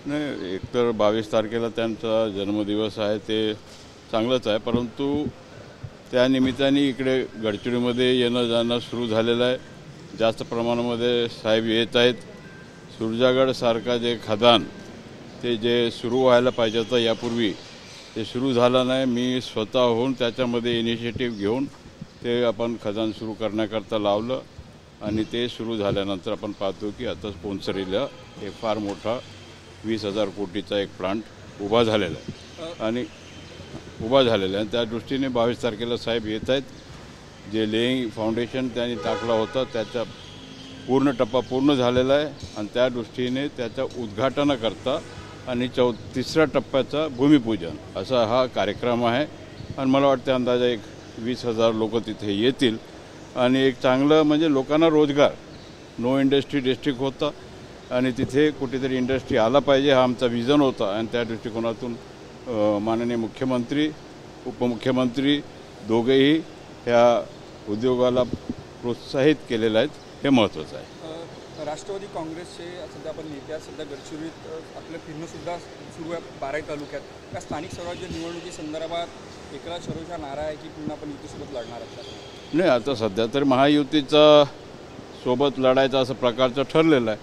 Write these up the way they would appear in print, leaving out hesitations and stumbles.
नाही, एकतर 22 तारखेला त्यांचा जन्मदिवस आहे, ते चांगलंच आहे, परंतु त्या निमित्ताने इकडे गडचिरोलीमध्ये येणं जाणं सुरू झालेलं आहे. जास्त प्रमाणामध्ये साहेब येत आहेत. सुरजागडसारखा जे खदान ते जे सुरू व्हायला पाहिजे होतं यापूर्वी, ते सुरू झालं नाही. मी स्वतःहून त्याच्यामध्ये इनिशिएटिव्ह घेऊन ते आपण खदान सुरू करण्याकरता लावलं आणि ते सुरू झाल्यानंतर आपण पाहतो की आता पोंचरीला एक फार मोठा 20,000 कोटीचा एक प्लांट उभा झालेला आहे आणि त्या दृष्टीने 22 तारखेला साहेब येत आहेत. जे लेईंग फाउंडेशन त्यांनी टाकला होता त्याचा पूर्ण टप्पा पूर्ण झालेला आहे आणि त्या दृष्टीने त्याच्या उद्घाटनाकरता आणि तिसऱ्या टप्प्याचा भूमिपूजन असा हा कार्यक्रम आहे. आणि मला वाटतं अंदाजे एक 20,000 लोक तिथे येतील आणि एक चांगलं म्हणजे लोकांना रोजगार, नो इंडस्ट्री डिस्ट्रिक्ट होता आणि तिथे कुठेतरी इंडस्ट्री आला पाहिजे हा आमचा विजन होता. आणि त्या दृष्टिकोनातून माननीय मुख्यमंत्री, उपमुख्यमंत्री दोघेही ह्या उद्योगाला प्रोत्साहित केलेलं आहेत, हे महत्त्वाचं आहे. राष्ट्रवादी काँग्रेसचे सध्या आपण नेते सध्या गडचिरोलीत आपलं फिरणंसुद्धा सुरू आहे 12 तालुक्यात. त्या स्थानिक स्वराज्य निवडणुकीसंदर्भात एकनाथ शिंदेचा नारा आहे की पुन्हा आपण युतीसोबत लढणार असतात? नाही, आता सध्या तर महायुतीचा सोबत लढायचा असं प्रकारचं ठरलेलं आहे,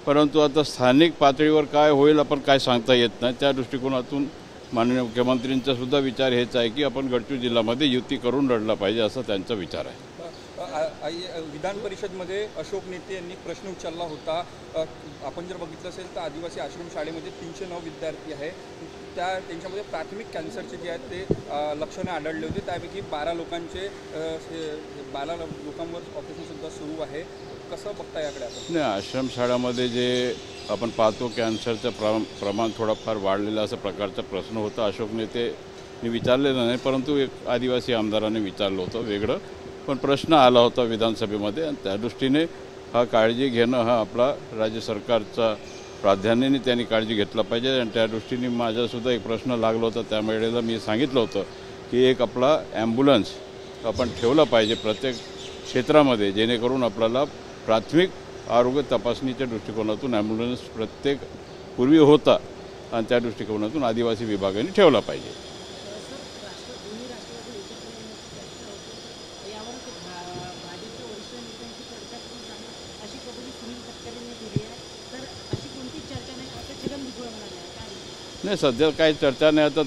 परंतु आता स्थानिक पातळीवर काय होईल आपण काय सांगता येत नाही. त्या दृष्टिकोनातून माननीय मुख्यमंत्र्यांचा सुद्धा विचार हेच आहे की आपण गडचिरोली जिल्ह्यामध्ये युती करून लढला पाहिजे असा त्यांचा विचार आहे. विधान परिषदमध्ये अशोक नेते यांनी प्रश्न उचलला होता. आपण जर बघितलं असेल तर आदिवासी आश्रम शाळेमध्ये 309 विद्यार्थी आहे, त्यांच्यामध्ये प्राथमिक कॅन्सरचे जे आहेत ते लक्षणे आढळले होते. त्यापैकी 12 लोकांवर ऑपरेशनसुद्धा सुरू आहे. कसं बघता याकडे आपण? नाही, आश्रमशाळामध्ये जे आपण पाहतो कॅन्सरचं प्रमाण थोडंफार वाढलेलं असं प्रकारचा प्रश्न होता. अशोक नेतेने विचारलेलं नाही, परंतु एक आदिवासी आमदाराने विचारलं होतं वेगळं, पण प्रश्न आला होता विधानसभेमध्ये आणि त्या दृष्टीने हा काळजी घेणं हा आपला राज्य सरकारचा प्राधान्याने त्यांनी काळजी घेतला पाहिजे. आणि त्या दृष्टीने माझासुद्धा एक प्रश्न लागला होता. त्यावेळेला मी सांगितलं होतं की एक आपला ॲम्ब्युलन्स आपण ठेवला पाहिजे प्रत्येक क्षेत्रामध्ये, जेणेकरून आपल्याला प्राथमिक आरोग्य तपासणीच्या दृष्टिकोनातून ॲम्ब्युलन्स प्रत्येक पूर्वी होता आणि त्या दृष्टिकोनातून आदिवासी विभागाने ठेवला पाहिजे. नाही, सध्या काही चर्चा नाही. आता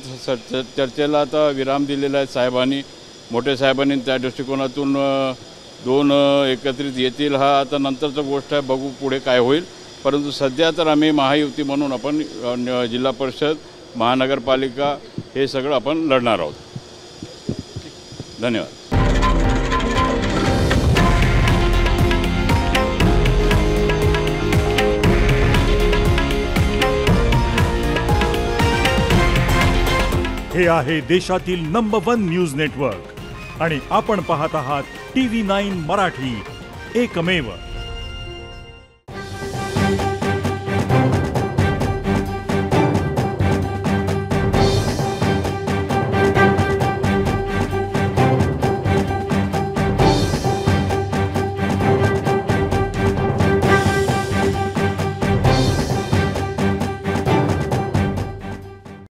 चर्चेला आता विराम दिलेला आहे साहेबांनी, मोठे साहेबांनी. त्या दृष्टिकोनातून 2 एकत्रित येतील हा आता नंतरचं गोष्ट आहे, बघू पुढे काय होईल. परंतु सध्या तर आम्ही महायुती म्हणून आपण जिल्हा परिषद, महानगरपालिका हे सगळं आपण लढणार आहोत. धन्यवाद. हे आहे देशातील नंबर 1 न्यूज नेटवर्क आणि आपण पाहत आहात TV9 मराठी, एकमेव.